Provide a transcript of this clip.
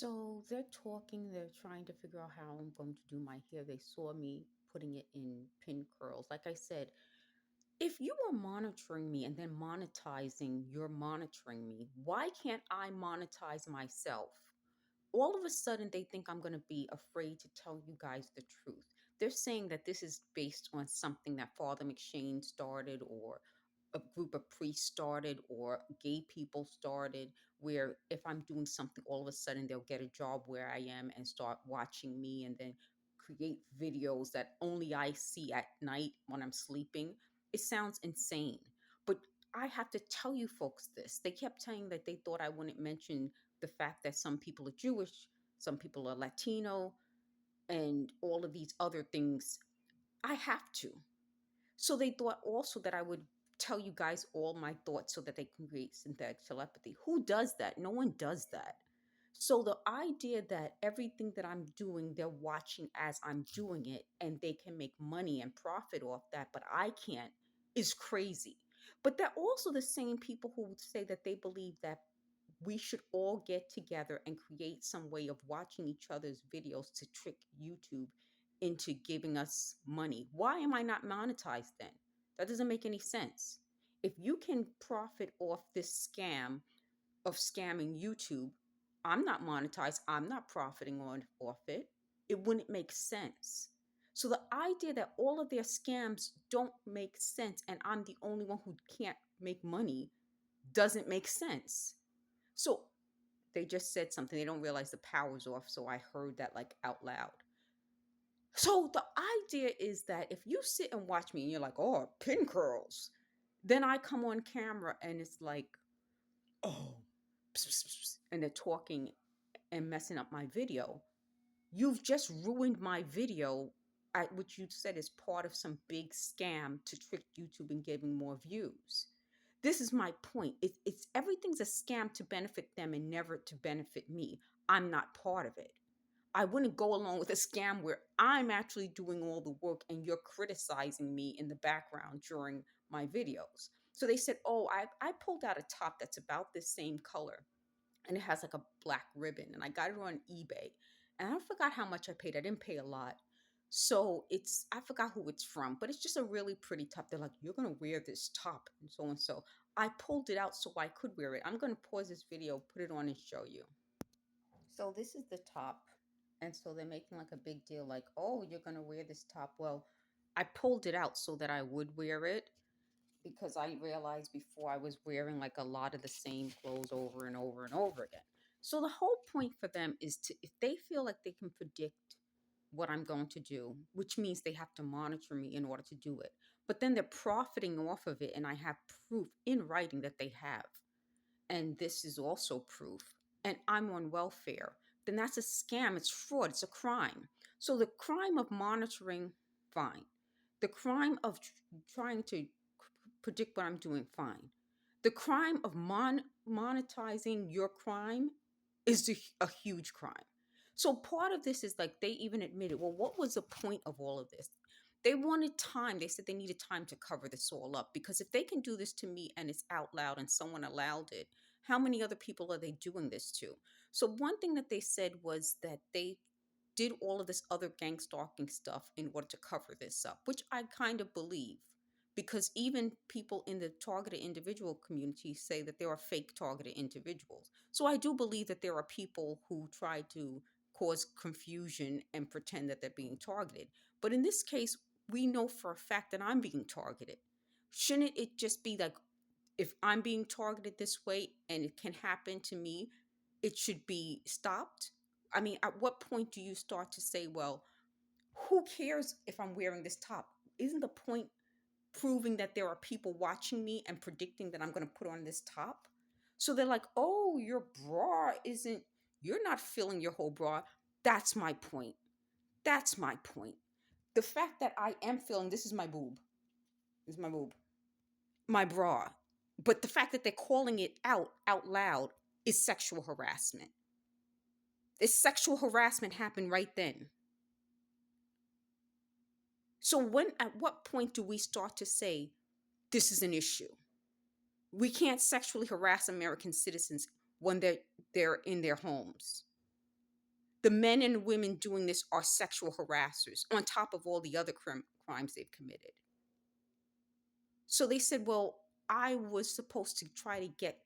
So they're trying to figure out how I'm going to do my hair. They saw me putting it in pin curls. Like I said, if you are monitoring me and then monetizing, you're monitoring me, why can't I monetize myself? All of a sudden they think I'm going to be afraid to tell you guys the truth. They're saying that this is based on something that Father McShane started, or a group of priests started, or gay people started, where if I'm doing something, all of a sudden they'll get a job where I am and start watching me and then create videos that only I see at night when I'm sleeping. It sounds insane. But I have to tell you folks this. They kept saying that they thought I wouldn't mention the fact that some people are Jewish, some people are Latino, and all of these other things. I have to. So they thought also that I would tell you guys all my thoughts so that they can create synthetic telepathy. Who does that? No one does that. So the idea that everything that I'm doing, they're watching as I'm doing it and they can make money and profit off that, but I can't, is crazy. But they're also the same people who would say that they believe that we should all get together and create some way of watching each other's videos to trick YouTube into giving us money. Why am I not monetized then? That doesn't make any sense. If you can profit off this scam of scamming YouTube, I'm not monetized, I'm not profiting on off it. It wouldn't make sense. So the idea that all of their scams don't make sense and I'm the only one who can't make money doesn't make sense. So they just said something. They don't realize the power's off. So I heard that like out loud. So the idea is that if you sit and watch me and you're like, oh, pin curls, then I come on camera and it's like, oh, and they're talking and messing up my video. You've just ruined my video, at which you said is part of some big scam to trick YouTube and giving more views. This is my point. It's everything's a scam to benefit them and never to benefit me. I'm not part of it. I wouldn't go along with a scam where I'm actually doing all the work and you're criticizing me in the background during my videos. So they said, oh, I pulled out a top that's about this same color and it has like a black ribbon and I got it on eBay. And I forgot how much I paid. I didn't pay a lot. So I forgot who it's from, but it's just a really pretty top. They're like, you're going to wear this top and so and so. I pulled it out so I could wear it. I'm going to pause this video, put it on and show you. So this is the top. And so they're making like a big deal like, oh, you're going to wear this top. Well, I pulled it out so that I would wear it because I realized before I was wearing like a lot of the same clothes over and over and over again. So the whole point for them is to, if they feel like they can predict what I'm going to do, which means they have to monitor me in order to do it. But then they're profiting off of it, and I have proof in writing that they have. And this is also proof. And I'm on welfare. Then that's a scam. It's fraud. It's a crime. So the crime of monitoring, fine. The crime of trying to predict what I'm doing, fine. The crime of monetizing your crime is a huge crime. So part of this is like they even admitted, well, what was the point of all of this? They wanted time. They said they needed time to cover this all up because if they can do this to me and it's out loud and someone allowed it, how many other people are they doing this to? So one thing that they said was that they did all of this other gang stalking stuff in order to cover this up, which I kind of believe because even people in the targeted individual community say that there are fake targeted individuals. So I do believe that there are people who try to cause confusion and pretend that they're being targeted. But in this case, we know for a fact that I'm being targeted. Shouldn't it just be like, if I'm being targeted this way and it can happen to me, it should be stopped? I mean, at what point do you start to say, well, who cares if I'm wearing this top? Isn't the point proving that there are people watching me and predicting that I'm going to put on this top? So they're like, oh, your bra isn't, you're not filling your whole bra. That's my point. That's my point. The fact that I am filling, this is my boob. This is my boob. My bra. But the fact that they're calling it out loud is sexual harassment. This sexual harassment happened right then. So at what point do we start to say this is an issue? We can't sexually harass American citizens when they're in their homes. The men and women doing this are sexual harassers on top of all the other crimes they've committed. So they said, well, I was supposed to try to get